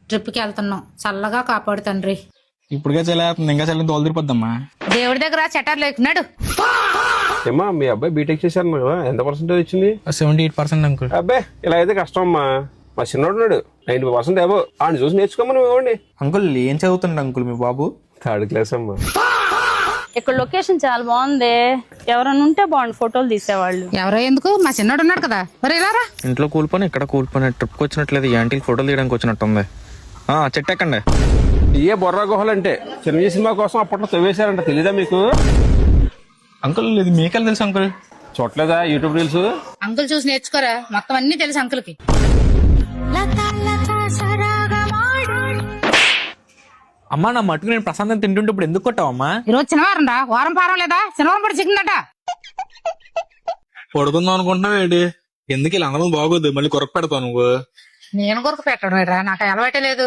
ట్రిప్కి వెళ్తున్నాం, చల్లగా కాపాడు తండ్రి. ఇప్పుడుగా చల్లేస్తుంది, ఇంకా చల్లని తోలు తిరిపోద్దమ్మా. దేవుడి దగ్గర చట్టాలు లేకున్నాడు. ఏమా మీ అబ్బాయి బీటెక్ చేశారు కదా, ఎంత పర్సెంటేజ్ వచ్చింది? 78% అంకుల్. అబ్బాయి ఇలా అయితే కష్టం అమ్మా. మా చిన్నోడు ఉన్నాడు 90% ఏవో, ఆయన చూసి నేర్చుకోమని ఇవ్వండి. అంకుల్ ఏం చదువుతుండ అంకుల్ మీ బాబు? 3rd క్లాస్ అమ్మా. ఇక్కడ లొకేషన్ చాలా బాగుంది, ఎవరైనా ఉంటే బాగుండు ఫోటోలు తీసేవాళ్ళు. ఎవరో ఎందుకు, మా చిన్నోడు ఉన్నాడు కదా. మరి ఇలా రా. ఇంట్లో కూలిపోయి ఇక్కడ కూలిపోయి ట్రిప్కి వచ్చినట్లేదు, ఈ ఆంటీకి ఫోటోలు తీయడానికి వచ్చినట్టుంది. చెట్టు ఎక్కండి. ఇయే బొర్రా గుహలు అంటే చిరంజీవి సినిమా కోసం అప్పట్లో తవ్వేశారంట, తెలీదా మీకు? అంకుల్ ఇది మీకెళ్ళి తెలుసు అంకుల్? చూడలేదా యూట్యూబ్ రీల్స్? అంకుల్ చూసి నేర్చుకోరా, మొత్తం అన్ని తెలుసు అంకుల్కి. అమ్మా నా మటుకు నేను ప్రశాంతం తింటుంటే ఇప్పుడు ఎందుకు కొట్టావమ్మా? ఈరోజు శనివారం రా, వారం పారం లేదా, శనివారం కూడా చిక్కిందట. పడుకుందాం అనుకుంటున్నావు ఏంటి? ఎందుకు ఇలా అందరం బాగోదు, మళ్ళీ కొరకు పెడతావు నువ్వు. నేను కొరకు పెట్టడం రా, నాకు అలవాటే లేదు.